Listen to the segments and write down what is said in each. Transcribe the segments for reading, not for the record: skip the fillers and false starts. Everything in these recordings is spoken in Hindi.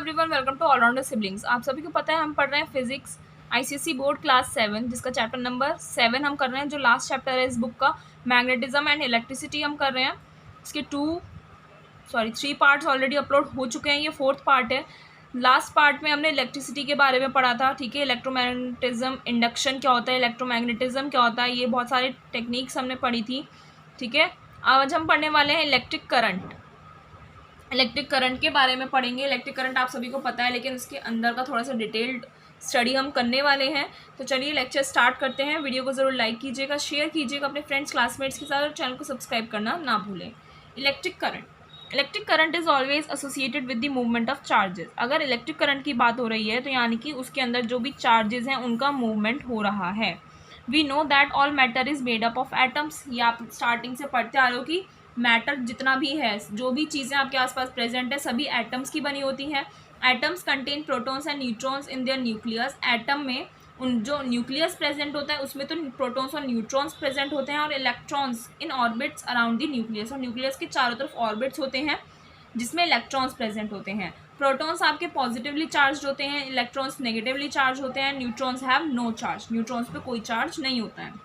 Everyone, welcome to allrounder siblings. आप सभी को पता है हम पढ़ रहे हैं फिजिक्स आईसीएसई बोर्ड क्लास 7 जिसका चैप्टर नंबर 7 हम कर रहे हैं। जो लास्ट चैप्टर है इस बुक का मैग्नेटिज्म एंड इलेक्ट्रिसिटी हम कर रहे हैं। इसके 3 पार्ट्स ऑलरेडी अपलोड हो चुके हैं, ये 4th पार्ट है। लास्ट पार्ट में हमने इलेक्ट्रिसिटी के बारे में पढ़ा था, ठीक है। इलेक्ट्रोमैग्नेटिज्म, इंडक्शन क्या होता है, इलेक्ट्रोमैग्नेटिज्म क्या होता है, ये बहुत सारी टेक्निक्स हमने पढ़ी थी, ठीक है। आज हम पढ़ने वाले हैं इलेक्ट्रिक करंट के बारे में पढ़ेंगे। इलेक्ट्रिक करंट आप सभी को पता है, लेकिन उसके अंदर का थोड़ा सा डिटेल्ड स्टडी हम करने वाले हैं। तो चलिए लेक्चर स्टार्ट करते हैं। वीडियो को ज़रूर लाइक कीजिएगा, शेयर कीजिएगा अपने फ्रेंड्स क्लासमेट्स के साथ और चैनल को सब्सक्राइब करना ना भूलें। Electric current is always associated with the movement of charges. अगर इलेक्ट्रिक करंट की बात हो रही है तो यानी कि उसके अंदर जो भी चार्जेस हैं उनका मूवमेंट हो रहा है। We know that all matter is made up of atoms. ये आप स्टार्टिंग से पढ़ते आ रहे हो कि मैटर जितना भी है, जो भी चीज़ें आपके आसपास प्रेजेंट है, सभी एटम्स की बनी होती हैं। Atoms contain protons and neutrons in their nucleus. Atom में उन जो न्यूक्लियस प्रेजेंट होता है उसमें तो प्रोटॉन्स और न्यूट्रॉन्स प्रेजेंट होते हैं, और electrons in orbits around the nucleus. और न्यूक्लियस के चारों तरफ ऑर्बिट्स होते हैं जिसमें इलेक्ट्रॉन्स प्रेजेंट होते हैं। प्रोटॉन्स आपके पॉजिटिवली चार्ज होते हैं, इलेक्ट्रॉन्स नेगेटिवली चार्ज होते हैं। Neutrons have no charge, neutrons पे कोई चार्ज नहीं होता है।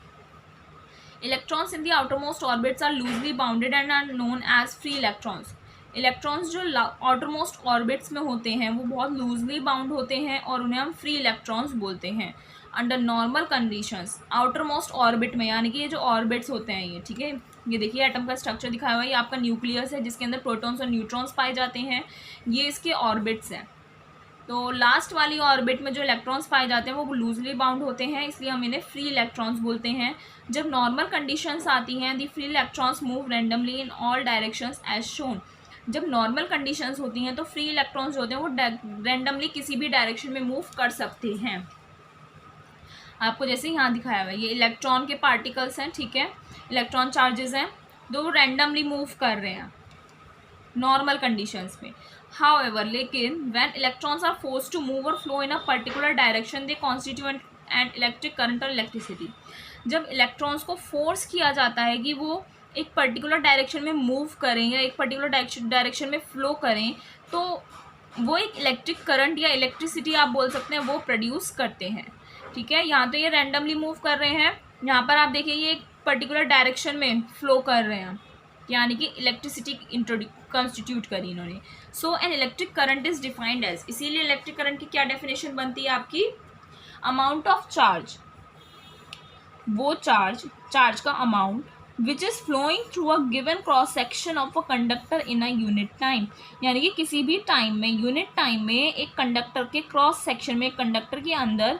Electrons in the outermost orbits are loosely bounded and are known as free electrons. Electrons जो आउटरमोस्ट ऑर्बिट्स में होते हैं वो बहुत लूजली बाउंड होते हैं और उन्हें हम फ्री इलेक्ट्रॉन्स बोलते हैं। Under normal conditions outermost orbit में, यानी कि ये जो ऑर्बिट्स होते हैं ये, ठीक है, ये देखिए एटम का स्ट्रक्चर दिखाया हुआ है। ये आपका न्यूक्लियस है जिसके अंदर प्रोटॉन्स और न्यूट्रॉन्स पाए जाते हैं। ये इसके ऑर्बिट्स हैं। तो लास्ट वाली ऑर्बिट में जो इलेक्ट्रॉन्स पाए जाते हैं वो लूजली बाउंड होते हैं, इसलिए हम इन्हें फ्री इलेक्ट्रॉन्स बोलते हैं। जब नॉर्मल कंडीशंस आती हैं, the free electrons move randomly in all directions as shown. जब नॉर्मल कंडीशंस होती हैं तो फ्री इलेक्ट्रॉन्स जो होते हैं वो रैंडमली किसी भी डायरेक्शन में मूव कर सकते हैं। आपको जैसे यहाँ दिखाया हुआ है, ये इलेक्ट्रॉन के पार्टिकल्स हैं, ठीक है, इलेक्ट्रॉन चार्जेस हैं, जो वो रैंडमली मूव कर रहे हैं नॉर्मल कंडीशंस में। However, लेकिन when electrons are forced to move or flow in a particular direction, they constitute an electric current or electricity. जब इलेक्ट्रॉन्स को फोर्स किया जाता है कि वो एक पर्टिकुलर डायरेक्शन में मूव करें या एक पर्टिकुलर डायरेक्शन में फ्लो करें, तो वो एक इलेक्ट्रिक करंट या इलेक्ट्रिसिटी आप बोल सकते हैं वो प्रोड्यूस करते हैं, ठीक है। यहाँ तो ये रैंडमली मूव कर रहे हैं, यहाँ पर आप देखिए ये एक पर्टिकुलर डायरेक्शन में फ्लो कर रहे हैं, यानी कि इलेक्ट्रिसिटी कंस्टिट्यूट करी इन्होंने। So an electric current is defined as, इसीलिए इलेक्ट्रिक करंट की क्या डेफिनेशन बनती है आपकी, अमाउंट ऑफ चार्ज, वो चार्ज का amount which is flowing through a given cross section of a conductor in a unit time. यानी कि किसी भी टाइम में, यूनिट टाइम में एक कंडक्टर के क्रॉस सेक्शन में, कंडक्टर के अंदर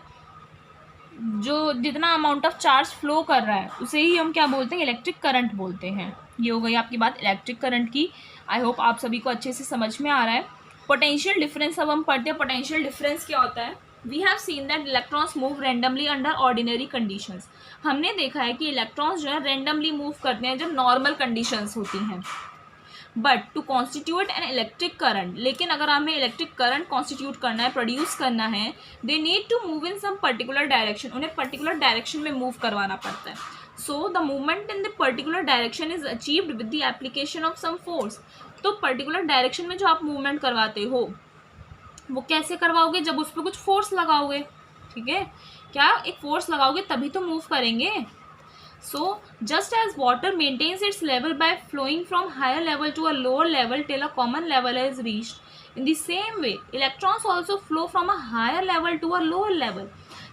जो जितना अमाउंट ऑफ चार्ज फ्लो कर रहा है उसे ही हम क्या बोलते हैं, इलेक्ट्रिक करंट बोलते हैं। ये हो गई आपकी बात इलेक्ट्रिक करंट की। आई होप आप सभी को अच्छे से समझ में आ रहा है। पोटेंशियल डिफरेंस अब हम पढ़ते हैं। पोटेंशियल डिफरेंस क्या होता है, we have seen that electrons move randomly under ordinary conditions. हमने देखा है कि इलेक्ट्रॉन्स जो है रैंडमली मूव करते हैं जब नॉर्मल कंडीशंस होती हैं। But to constitute an electric current, लेकिन अगर हमें इलेक्ट्रिक करंट कॉन्स्टिट्यूट करना है, प्रोड्यूस करना है, they need to move in some particular direction, उन्हें पर्टिकुलर डायरेक्शन में मूव करवाना पड़ता है। So the movement in the particular direction is achieved with the application of some force. तो पर्टिकुलर डायरेक्शन में जो आप मूवमेंट करवाते हो वो कैसे करवाओगे, जब उस पर कुछ फोर्स लगाओगे, ठीक है, क्या एक फोर्स लगाओगे तभी तो मूव करेंगे। So, just as water maintains its level by flowing from higher level to a lower level till a common level is reached, in the same way, electrons also flow from a higher level to a lower level.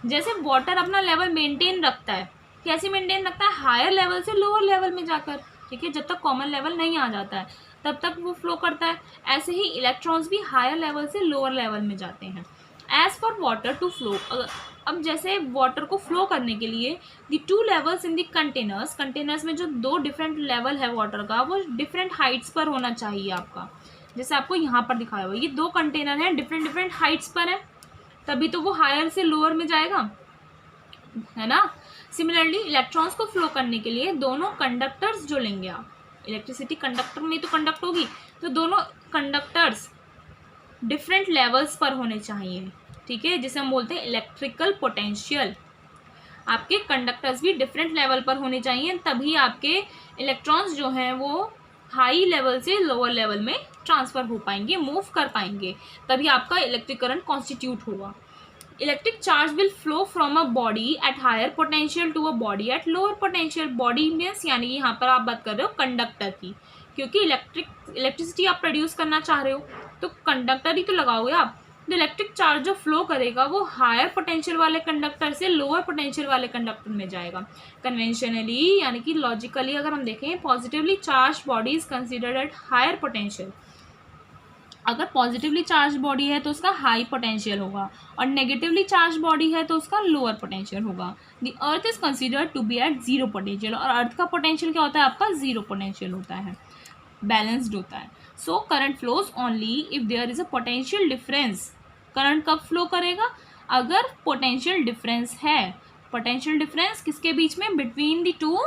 जैसे वाटर अपना लेवल मेंटेन रखता है, कैसे मेंटेन रखता है, हायर लेवल से लोअर लेवल में जाकर, ठीक है, जब तक कॉमन लेवल नहीं आ जाता है तब तक वो फ्लो करता है। ऐसे ही इलेक्ट्रॉन्स भी हायर लेवल से लोअर लेवल में जाते हैं। As for water to flow, अब जैसे वाटर को फ्लो करने के लिए the 2 levels in the containers में जो 2 डिफरेंट लेवल है वाटर का वो डिफरेंट हाइट्स पर होना चाहिए आपका। जैसे आपको यहाँ पर दिखाया हुआ ये 2 कंटेनर हैं, डिफरेंट हाइट्स पर है, तभी तो वो हायर से लोअर में जाएगा, है ना। सिमिलरली इलेक्ट्रॉन्स को फ्लो करने के लिए दोनों कंडक्टर्स जो लेंगे आप, इलेक्ट्रिसिटी कंडक्टर में तो कंडक्ट होगी, तो दोनों कंडक्टर्स डिफरेंट लेवल्स पर होने चाहिए, ठीक है, जिसे हम बोलते हैं इलेक्ट्रिकल पोटेंशियल। आपके कंडक्टर्स भी डिफरेंट लेवल पर होने चाहिए, तभी आपके इलेक्ट्रॉन्स जो हैं वो हाई लेवल से लोअर लेवल में ट्रांसफ़र हो पाएंगे, मूव कर पाएंगे, तभी आपका इलेक्ट्रिक करंट कॉन्स्टिट्यूट होगा। Electric charge will flow from a body at higher potential to a body at lower potential. Body means यानी कि यहाँ पर आप बात कर रहे हो कंडक्टर की, क्योंकि इलेक्ट्रिसिटी आप प्रोड्यूस करना चाह रहे हो तो कंडक्टर ही तो लगाओगे आप। तो इलेक्ट्रिक चार्ज जो फ्लो करेगा वो हायर पोटेंशियल वाले कंडक्टर से लोअर पोटेंशियल वाले कंडक्टर में जाएगा। कन्वेंशनली यानी कि लॉजिकली अगर हम देखें, positively charge body is considered at higher potential. अगर पॉजिटिवली चार्ज बॉडी है तो उसका हाई पोटेंशियल होगा और नेगेटिवली चार्ज बॉडी है तो उसका लोअर पोटेंशियल होगा। The earth is considered to be at zero potential, और अर्थ का पोटेंशियल क्या होता है आपका, जीरो पोटेंशियल होता है, बैलेंस्ड होता है। So current flows only if there is a potential difference. Current कब फ्लो करेगा, अगर पोटेंशियल डिफरेंस है। पोटेंशियल डिफरेंस किसके बीच में, बिटवीन द टू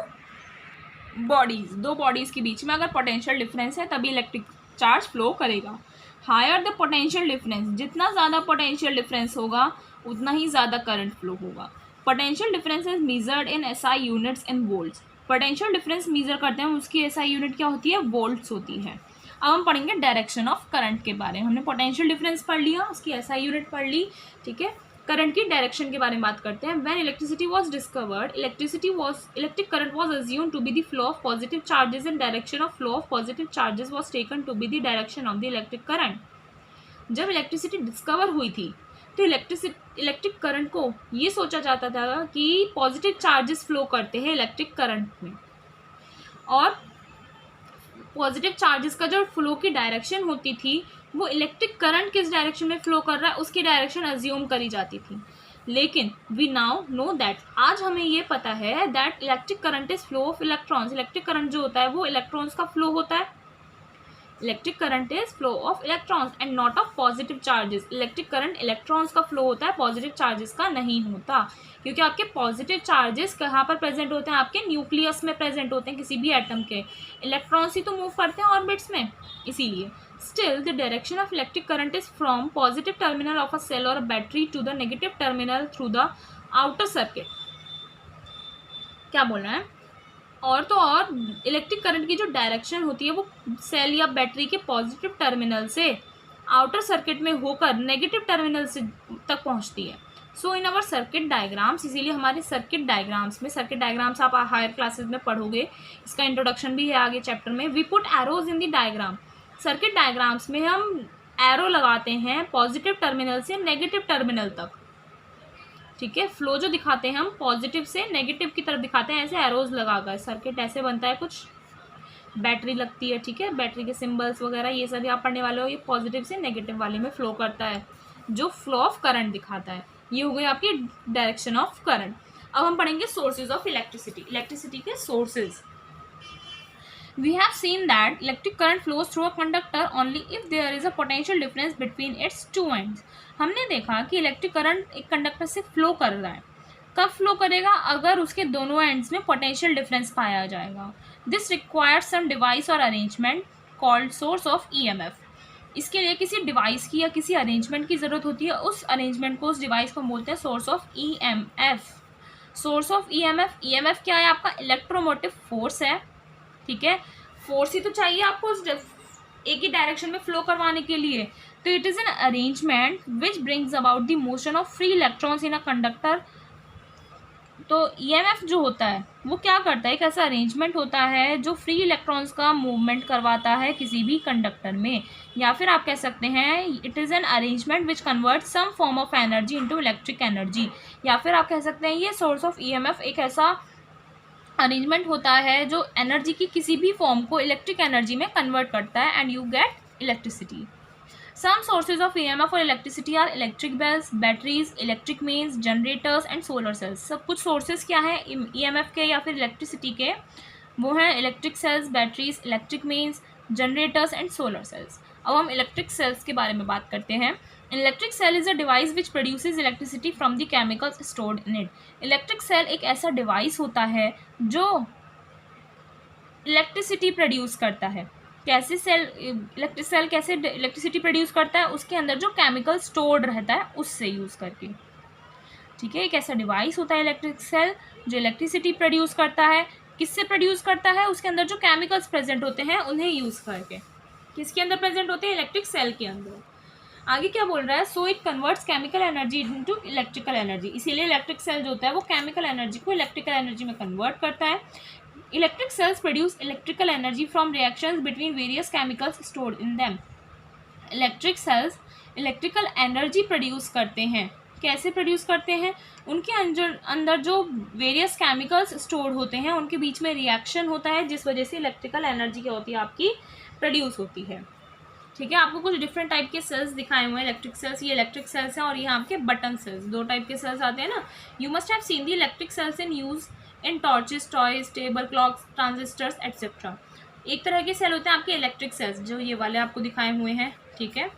बॉडीज, दो बॉडीज के बीच में अगर पोटेंशियल डिफरेंस है तभी इलेक्ट्रिक चार्ज फ्लो करेगा। हायर द पोटेंशियल डिफरेंस, जितना ज़्यादा पोटेंशियल डिफरेंस होगा उतना ही ज़्यादा करंट फ्लो होगा। Potential difference is measured in SI units in volts. Potential difference measure करते हैं, उसकी एसआई यूनिट क्या होती है, वोल्ट्स होती है। अब हम पढ़ेंगे डायरेक्शन ऑफ करंट के बारे में। हमने पोटेंशियल डिफरेंस पढ़ लिया, उसकी एसआई यूनिट पढ़ ली, ठीक है। करंट की डायरेक्शन के बारे में बात करते हैं। When electricity was discovered, electric current was assumed to be the flow of positive charges and direction of flow of positive charges was taken to be the direction of the electric current. जब इलेक्ट्रिसिटी डिस्कवर हुई थी तो इलेक्ट्रिक करंट को ये सोचा जाता था कि पॉजिटिव चार्जेस फ्लो करते हैं इलेक्ट्रिक करंट में, और पॉजिटिव चार्जेस का जो फ्लो की डायरेक्शन होती थी वो इलेक्ट्रिक करंट किस डायरेक्शन में फ्लो कर रहा है उसकी डायरेक्शन अज्यूम करी जाती थी। लेकिन वी नाउ नो दैट, आज हमें ये पता है that electric current is flow of electrons. Electric current जो होता है वो इलेक्ट्रॉन्स का फ्लो होता है। Electric current is flow of electrons and not of positive charges. Electric current electrons का फ्लो होता है, पॉजिटिव चार्जेस का नहीं होता, क्योंकि आपके पॉजिटिव चार्जेस कहाँ पर प्रेजेंट होते हैं, आपके न्यूक्लियस में प्रेजेंट होते हैं किसी भी एटम के। इलेक्ट्रॉन्स ही तो मूव करते हैं ऑर्बिट्स में, इसीलिए। Still the direction of electric current is from positive terminal of a cell और a battery to the negative terminal through the outer circuit. क्या बोल रहे हैं, और तो और इलेक्ट्रिक करंट की जो डायरेक्शन होती है वो सेल या बैटरी के पॉजिटिव टर्मिनल से आउटर सर्किट में होकर नेगेटिव टर्मिनल से तक पहुंचती है। So in our circuit diagrams, इसीलिए हमारे सर्किट डायग्राम्स में, सर्किट डायग्राम्स आप हायर क्लासेस में पढ़ोगे, इसका इंट्रोडक्शन भी है आगे चैप्टर में। We put arrows in the diagram. Circuit diagrams में हम एरो लगाते हैं पॉजिटिव टर्मिनल से नेगेटिव टर्मिनल तक, ठीक है। फ्लो जो दिखाते हैं हम पॉजिटिव से नेगेटिव की तरफ दिखाते हैं, ऐसे एरोज लगाकर। सर्किट ऐसे बनता है, कुछ बैटरी लगती है, ठीक है, बैटरी के सिंबल्स वगैरह ये सभी आप पढ़ने वाले हो। ये पॉजिटिव से नेगेटिव वाले में फ्लो करता है, जो फ्लो ऑफ करंट दिखाता है। ये हो गई आपकी डायरेक्शन ऑफ करंट। अब हम पढ़ेंगे सोर्सेज ऑफ इलेक्ट्रिसिटी, इलेक्ट्रिसिटी के sources. We have seen that electric current flows through a conductor only if there is a potential difference between its two ends. हमने देखा कि इलेक्ट्रिक करंट एक कंडक्टर से फ्लो कर रहा है। कब फ्लो करेगा, अगर उसके दोनों एंड्स में पोटेंशियल डिफरेंस पाया जाएगा। दिस रिक्वायर्स सम डिवाइस और arrangement called source of EMF. इसके लिए किसी डिवाइस की या किसी अरेंजमेंट की ज़रूरत होती है। उस अरेंजमेंट को, उस डिवाइस को बोलते हैं source of EMF. Source of EMF, EMF क्या है आपका, इलेक्ट्रोमोटिव फोर्स है, ठीक है। फोर्स ही तो चाहिए आपको उस एक ही डायरेक्शन में फ्लो करवाने के लिए। तो it is an arrangement which brings about the motion of free electrons in a conductor. तो ईएमएफ जो होता है वो क्या करता है, एक ऐसा अरेंजमेंट होता है जो फ्री इलेक्ट्रॉन्स का मूवमेंट करवाता है किसी भी कंडक्टर में, या फिर आप कह सकते हैं it is an arrangement which convert some form of energy into electric energy, या फिर आप कह सकते हैं ये सोर्स ऑफ ईएमएफ एक ऐसा अरेंजमेंट होता है जो एनर्जी की किसी भी फॉर्म को इलेक्ट्रिक एनर्जी में कन्वर्ट करता है, and you get electricity. Some sources of EMF और electricity are electric bells, batteries, electric mains, generators and solar cells. सब कुछ सोर्सेज क्या है ईएमएफ के या फिर इलेक्ट्रिसिटी के, वो हैं electric cells, batteries, electric mains, generators and solar cells. अब हम इलेक्ट्रिक सेल्स के बारे में बात करते हैं। Electric cell is a device which produces electricity from the chemicals stored in it. Electric cell एक ऐसा डिवाइस होता है जो इलेक्ट्रिसिटी प्रोड्यूस करता है। कैसे इलेक्ट्रिक सेल कैसे इलेक्ट्रिसिटी प्रोड्यूस करता है, उसके अंदर जो केमिकल स्टोर्ड रहता है उससे यूज़ करके, ठीक है। एक ऐसा डिवाइस होता है इलेक्ट्रिक सेल जो इलेक्ट्रिसिटी प्रोड्यूस करता है। किससे प्रोड्यूस करता है, उसके अंदर जो केमिकल्स प्रेजेंट होते हैं उन्हें यूज़ करके, किसके अंदर प्रेजेंट होते हैं? इलेक्ट्रिक सेल के अंदर। आगे क्या बोल रहा है? So it converts chemical energy into electrical energy. इसीलिए इलेक्ट्रिक सेल जो होता है वो केमिकल एनर्जी को इलेक्ट्रिकल एनर्जी में कन्वर्ट करता है। Electric sales produce electrical energy from reactions between various chemicals stored in them. Electric sales electrical energy produce करते हैं। कैसे प्रोड्यूस करते हैं? उनके अंदर जो वेरियस केमिकल्स स्टोर्ड होते हैं उनके बीच में रिएक्शन होता है, जिस वजह से इलेक्ट्रिकल एनर्जी क्या होती है आपकी प्रोड्यूस होती है। ठीक है, आपको कुछ डिफरेंट टाइप के सेल्स दिखाए हुए हैं इलेक्ट्रिक सेल्स। ये इलेक्ट्रिक सेल्स हैं और ये आपके बटन सेल्स, दो टाइप के सेल्स आते हैं ना। You must have seen the electric sales in use in torches, toys, table clocks, transistors etcetera. एक तरह के सेल होते हैं आपके इलेक्ट्रिक सेल्स, जो ये वाले आपको दिखाए हुए हैं। ठीक है,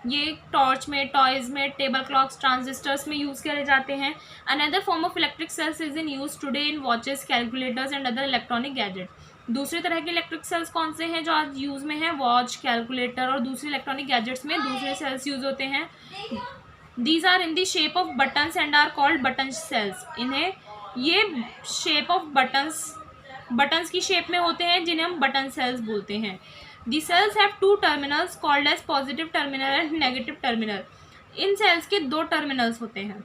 ये टॉर्च में, टॉयज में, टेबल क्लॉक्स, ट्रांजिस्टर्स में यूज़ करे जाते हैं। Another form of electric sales is in use today in watches, calculators and other electronic gadget. दूसरे तरह के इलेक्ट्रिक सेल्स कौन से हैं जो आज यूज़ में हैं? वॉच, कैलकुलेटर और दूसरे इलेक्ट्रॉनिक गैजेट्स में दूसरे सेल्स यूज़ होते हैं। These are in the shape of buttons and are called button cells. इन्हें ये शेप ऑफ बटन्स की शेप में होते हैं, जिन्हें हम बटन सेल्स बोलते हैं। The cells have two terminals called as positive terminal and negative terminal. इन सेल्स के दो टर्मिनल्स होते हैं,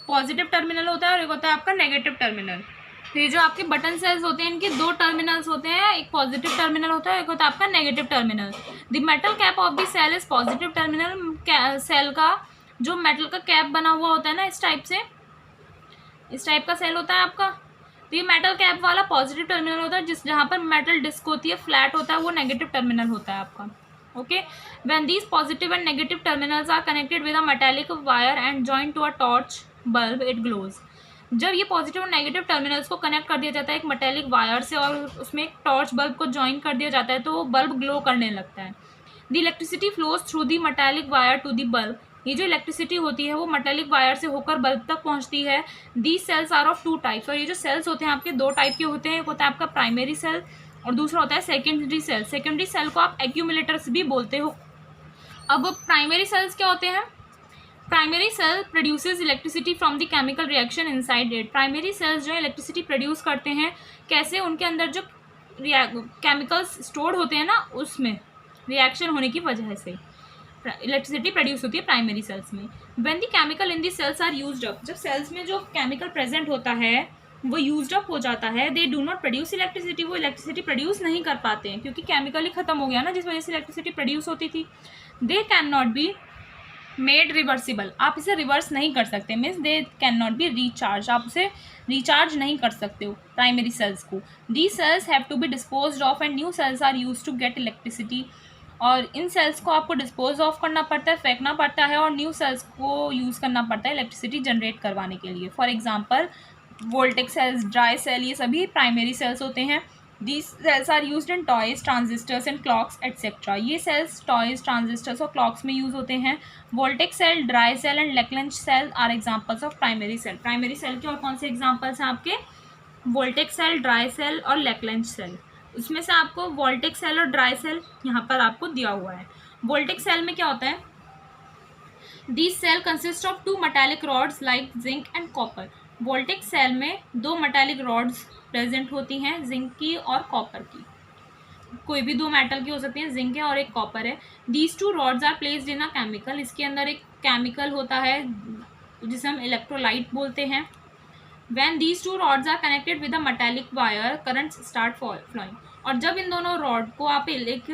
पॉजिटिव टर्मिनल होता है और एक होता है आपका नेगेटिव टर्मिनल। फिर जो आपके बटन सेल्स होते हैं इनके दो टर्मिनल्स होते हैं, एक पॉजिटिव टर्मिनल होता है, एक होता है आपका negative terminal. The metal cap of the cell is positive terminal. Cell का जो मेटल का कैप बना हुआ होता है ना, इस टाइप का सेल होता है आपका, तो ये मेटल कैप वाला पॉजिटिव टर्मिनल होता है। जहाँ पर मेटल डिस्क होती है, फ्लैट होता है, वो नेगेटिव टर्मिनल होता है आपका। Okay, when these positive and negative terminals are connected with a metallic wire and joint to a torch bulb, it glows. जब ये पॉजिटिव और नेगेटिव टर्मिनल्स को कनेक्ट कर दिया जाता है एक मेटालिक वायर से और उसमें एक टॉर्च बल्ब को ज्वाइन कर दिया जाता है, तो वो बल्ब ग्लो करने लगता है। The electricity flows through the metallic wire to the bulb. ये जो इलेक्ट्रिसिटी होती है वो मेटालिक वायर से होकर बल्ब तक पहुंचती है। These cells are of two types. और ये जो सेल्स होते हैं आपके दो टाइप के होते हैं, एक होता है आपका प्राइमरी सेल और दूसरा होता है सेकेंडरी सेल। सेकेंडरी सेल को आप एक्यूमुलेटर्स भी बोलते हो। अब प्राइमरी सेल्स क्या होते हैं? Primary cell produces electricity from the chemical reaction inside it. Primary cells जो है इलेक्ट्रिसिटी प्रोड्यूस करते हैं। कैसे? उनके अंदर जो केमिकल्स स्टोर्ड होते हैं ना, उसमें रिएक्शन होने की वजह से इलेक्ट्रिसिटी प्रोड्यूस होती है प्राइमरी सेल्स में। When the chemical in the cells are used up. जब सेल्स में जो केमिकल प्रेजेंट होता है वो यूज्ड अप हो जाता है, they do not produce electricity. वो इलेक्ट्रिसिटी प्रोड्यूस नहीं कर पाते हैं क्योंकि केमिकल ही खत्म हो गया ना, जिस वजह से इलेक्ट्रिसिटी प्रोड्यूस होती थी। They can not be made reversible. आप इसे रिवर्स नहीं कर सकते, means they can not be recharge. आप उसे रिचार्ज नहीं कर सकते हो प्राइमरी सेल्स को। The cells have to be disposed of and new cells are use to get electricity. और इन सेल्स को आपको डिस्पोज ऑफ करना पड़ता है, फेंकना पड़ता है, और न्यू सेल्स को यूज़ करना पड़ता है इलेक्ट्रिसिटी जनरेट करवाने के लिए। For example voltaic cells, dry cell, ये सभी प्राइमरी सेल्स होते हैं। These cells are used in toys, transistors and clocks etcetera. ये सेल्स टॉयज, ट्रांजिस्टर्स और क्लॉक्स में यूज़ होते हैं। Voltaic cell, dry cell and Leclanche cell are examples of primary cell. Primary cell के और कौन से एग्जाम्पल्स हैं आपके? वोल्टेक सेल, ड्राई सेल और लेक्लेंच सेल। उसमें से आपको वोल्टेक सेल और ड्राई सेल यहाँ पर आपको दिया हुआ है। वोल्टेक सेल में क्या होता है? These cell consist of two metallic rods like zinc and copper. Voltaic cell में दो मेटालिक रॉड्स प्रेजेंट होती हैं, जिंक की और कॉपर की। कोई भी दो मेटल की हो सकती हैं, जिंक है और एक कॉपर है। These two rods are placed in a chemical. इसके अंदर एक केमिकल होता है जिसे हम इलेक्ट्रोलाइट बोलते हैं। When these two rods are connected with a metallic wire, currents start flowing. और जब इन दोनों रॉड को आप एक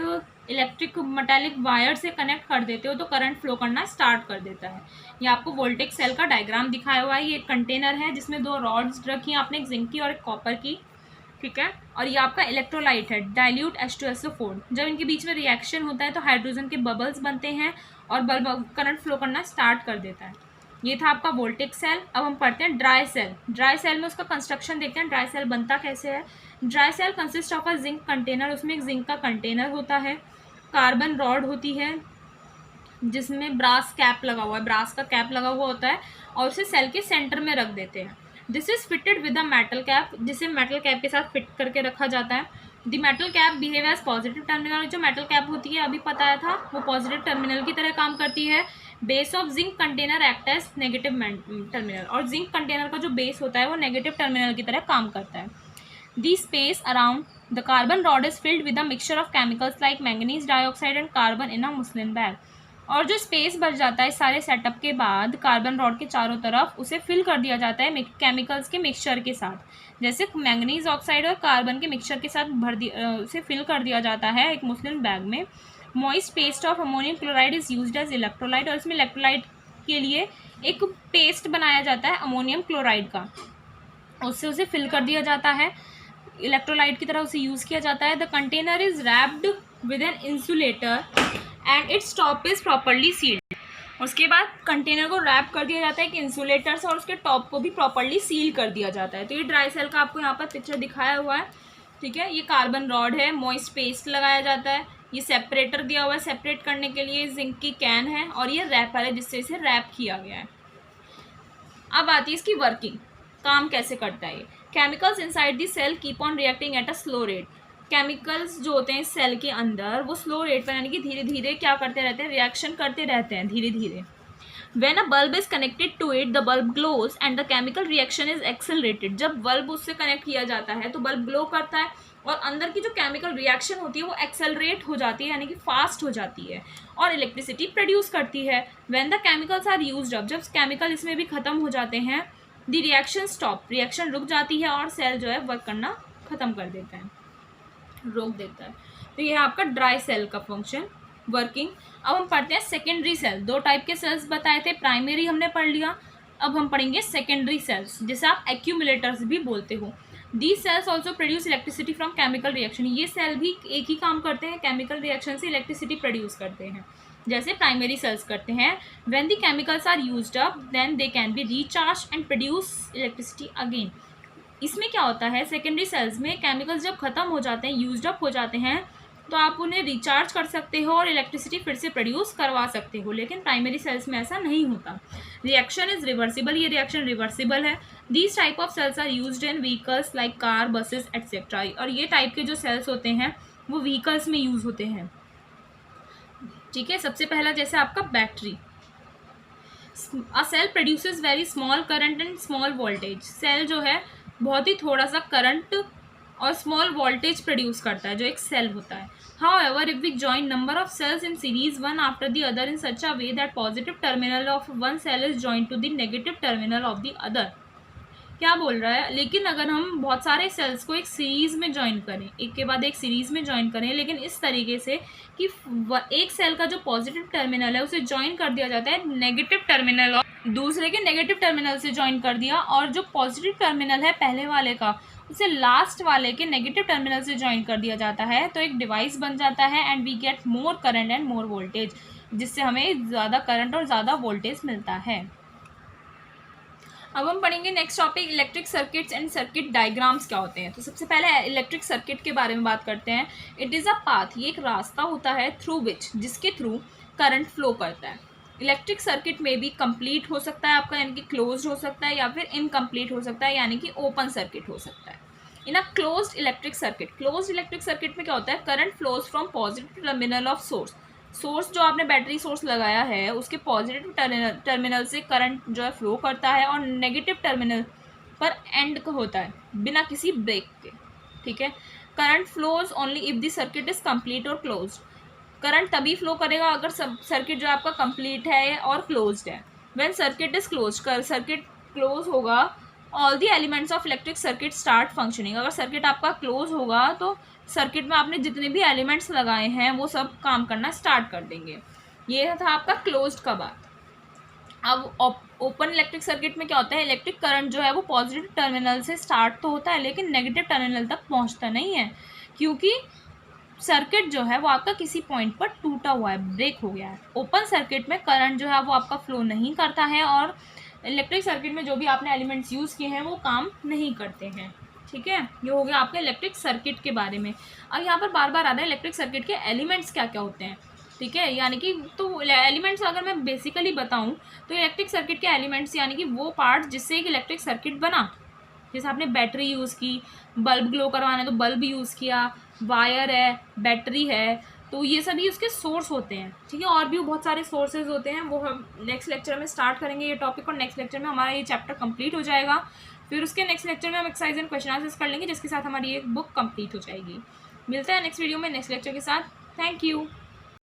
इलेक्ट्रिक मेटालिक वायर से कनेक्ट कर देते हो तो करंट फ्लो करना स्टार्ट कर देता है। ये आपको वोल्टेक सेल का डायग्राम दिखाया हुआ है। ये एक कंटेनर है जिसमें दो रॉड्स रखी हैं आपने, एक जिंक की और एक कॉपर की। ठीक है, और ये आपका इलेक्ट्रोलाइट है, डाइल्यूट H2SO4। जब इनके बीच में रिएक्शन होता है तो हाइड्रोजन के बबल्स बनते हैं और बल्ब करंट फ्लो करना स्टार्ट कर देता है। ये था आपका वोल्टेक सेल। अब हम पढ़ते हैं ड्राई सेल। ड्राई सेल में उसका कंस्ट्रक्शन देखते हैं, ड्राई सेल बनता कैसे है। Dry cell consist of a zinc container. उसमें एक जिंक का कंटेनर होता है, कार्बन रॉड होती है जिसमें ब्रास कैप लगा हुआ है, ब्रास का कैप लगा हुआ होता है, और उसे सेल के सेंटर में रख देते हैं। This is fitted with a metal cap, जिसे मेटल कैप के साथ फिट करके रखा जाता है। The metal cap behave as positive terminal. जो मेटल कैप होती है अभी बताया था, वो पॉजिटिव टर्मिनल की तरह काम करती है। Base of zinc container act as negative terminal. और जिंक कंटेनर का जो बेस होता है वो नेगेटिव टर्मिनल की तरह काम करता है। The space around the carbon rod is filled with a mixture of chemicals like manganese dioxide and carbon in a muslin bag. और जो स्पेस बच जाता है सारे सेटअप के बाद कार्बन रॉड के चारों तरफ उसे फिल कर दिया जाता है केमिकल्स के मिक्सचर के साथ, जैसे मैंगनीज ऑक्साइड और कार्बन के मिक्सचर के साथ उसे फिल कर दिया जाता है एक मुस्लिन बैग में। Moist paste of ammonium chloride is used as electrolyte, और इसमें इलेक्ट्रोलाइट के लिए एक पेस्ट बनाया जाता है अमोनियम क्लोराइड का, उससे उसे फिल कर दिया जाता है, इलेक्ट्रोलाइट की तरह उसे यूज़ किया जाता है। The container is wrapped with an insulator and its top is properly sealed. उसके बाद कंटेनर को रैप कर दिया जाता है कि इंसुलेटर से, और उसके टॉप को भी प्रॉपरली सील कर दिया जाता है। तो ये ड्राई सेल का आपको यहाँ पर पिक्चर दिखाया हुआ है, ठीक है। ये कार्बन रॉड है, मॉइस्ट पेस्ट लगाया जाता है, ये सेपरेटर दिया हुआ है सेपरेट करने के लिए, जिंक की कैन है, और ये रैपर है जिससे इसे रैप किया गया है। अब आती है इसकी वर्किंग, काम कैसे करता है ये। Chemicals inside the cell keep on reacting at a slow rate. Chemicals जो होते हैं सेल के अंदर वो स्लो रेट पर यानी कि धीरे धीरे क्या करते रहते हैं, रिएक्शन करते रहते हैं धीरे धीरे। When a bulb is connected to it, the bulb glows and the chemical reaction is accelerated। जब बल्ब उससे कनेक्ट किया जाता है तो बल्ब ग्लो करता है और अंदर की जो केमिकल रिएक्शन होती है वो एक्सेलरेट हो जाती है यानी कि फास्ट हो जाती है और इलेक्ट्रिसिटी प्रोड्यूस करती है। When the chemicals are used up, जब केमिकल इसमें भी ख़त्म हो जाते हैं, the reaction stop, रिएक्शन रुक जाती है और सेल जो है वर्क करना ख़त्म कर देता है, रोक देता है। तो ये है आपका ड्राई सेल का फंक्शन, वर्किंग। अब हम पढ़ते हैं सेकेंडरी सेल। दो टाइप के सेल्स बताए थे, प्राइमरी हमने पढ़ लिया, अब हम पढ़ेंगे सेकेंडरी सेल्स जिसे आप एक्यूमुलेटर्स भी बोलते हो। These cells also produce electricity from chemical reaction. ये सेल भी एक ही काम करते हैं, केमिकल रिएक्शन से इलेक्ट्रिसिटी प्रोड्यूस करते हैं जैसे प्राइमरी सेल्स करते हैं। When the chemicals are used up then they can be recharge and produce electricity again. इसमें क्या होता है, सेकेंडरी सेल्स में केमिकल्स जब खत्म हो जाते हैं, यूज्ड अप हो जाते हैं, तो आप उन्हें रिचार्ज कर सकते हो और इलेक्ट्रिसिटी फिर से प्रोड्यूस करवा सकते हो, लेकिन प्राइमरी सेल्स में ऐसा नहीं होता। रिएक्शन इज रिवर्सिबल, ये रिएक्शन रिवर्सिबल है। These type of cells are used in vehicles like car, buses etcetera. और ये टाइप के जो सेल्स होते हैं वो व्हीकल्स में यूज़ होते हैं, ठीक है। सबसे पहला जैसे आपका battery, a cell produces very small current and small voltage. Cell जो है बहुत ही थोड़ा सा करंट और स्मॉल वोल्टेज प्रोड्यूस करता है जो एक सेल होता है। However, if we join number of cells in series one after the other in such a way that positive terminal of one cell is joined to the negative terminal of the other, क्या बोल रहा है, लेकिन अगर हम बहुत सारे सेल्स को एक सीरीज़ में ज्वाइन करें, एक के बाद एक सीरीज़ में ज्वाइन करें, लेकिन इस तरीके से कि एक सेल का जो पॉजिटिव टर्मिनल है उसे ज्वाइन कर दिया जाता है नेगेटिव टर्मिनल और दूसरे के नेगेटिव टर्मिनल से ज्वाइन कर दिया, और जो पॉजिटिव टर्मिनल है पहले वाले का उसे लास्ट वाले के नेगेटिव टर्मिनल से ज्वाइन कर दिया जाता है, तो एक डिवाइस बन जाता है and we get more current and more voltage, जिससे हमें ज़्यादा करंट और ज़्यादा वोल्टेज मिलता है। अब हम पढ़ेंगे next topic, electric circuits and circuit diagrams क्या होते हैं। तो सबसे पहले इलेक्ट्रिक सर्किट के बारे में बात करते हैं। इट इज़ अ पाथ, ये एक रास्ता होता है थ्रू विच, जिसके थ्रू करंट फ्लो करता है। इलेक्ट्रिक सर्किट में भी कंप्लीट हो सकता है आपका यानी कि क्लोज्ड हो सकता है, या फिर इनकम्प्लीट हो सकता है यानी कि ओपन सर्किट हो सकता है। इन अ क्लोज्ड इलेक्ट्रिक सर्किट में क्या होता है, current flows from positive terminal of source जो आपने बैटरी सोर्स लगाया है उसके पॉजिटिव टर्मिनल से करंट जो है फ्लो करता है और नेगेटिव टर्मिनल पर एंड होता है बिना किसी ब्रेक के, ठीक है। Current flows only if the circuit is complete और क्लोज्ड। करंट तभी फ्लो करेगा अगर सर्किट जो आपका कंप्लीट है और क्लोज्ड है। When circuit is closed, circuit close होगा, all the elements of electric circuit start functioning. अगर सर्किट आपका क्लोज होगा तो सर्किट में आपने जितने भी एलिमेंट्स लगाए हैं वो सब काम करना स्टार्ट कर देंगे। ये था आपका क्लोज्ड का बात। अब ओपन इलेक्ट्रिक सर्किट में क्या होता है, इलेक्ट्रिक करंट जो है वो पॉजिटिव टर्मिनल से स्टार्ट तो होता है लेकिन नेगेटिव टर्मिनल तक पहुंचता नहीं है, क्योंकि सर्किट जो है वो आपका किसी पॉइंट पर टूटा हुआ है, ब्रेक हो गया है। ओपन सर्किट में करंट जो है वो आपका फ्लो नहीं करता है और इलेक्ट्रिक सर्किट में जो भी आपने एलिमेंट्स यूज़ किए हैं वो काम नहीं करते हैं, ठीक है। ये हो गया आपके इलेक्ट्रिक सर्किट के बारे में। अब यहाँ पर बार बार आ रहा है इलेक्ट्रिक सर्किट के एलिमेंट्स क्या क्या होते हैं, ठीक है। यानी कि तो एलिमेंट्स अगर मैं बेसिकली बताऊँ तो इलेक्ट्रिक सर्किट के एलिमेंट्स यानी कि वो पार्ट जिससे एक इलेक्ट्रिक सर्किट बना, जैसे आपने बैटरी यूज़ की, बल्ब ग्लो करवाना तो बल्ब यूज़ किया, वायर है, बैटरी है, तो ये सभी उसके सोर्स होते हैं, ठीक है। और भी बहुत सारे सोर्सेज होते हैं, वो हम नेक्स्ट लेक्चर में स्टार्ट करेंगे ये टॉपिक और नेक्स्ट लेक्चर में हमारा ये चैप्टर कंप्लीट हो जाएगा। फिर उसके नेक्स्ट लेक्चर में हम एक्सरसाइज एंड क्वेश्चन आंसर्स कर लेंगे, जिसके साथ हमारी एक बुक कंप्लीट हो जाएगी। मिलते हैं नेक्स्ट वीडियो में नेक्स्ट लेक्चर के साथ। Thank you.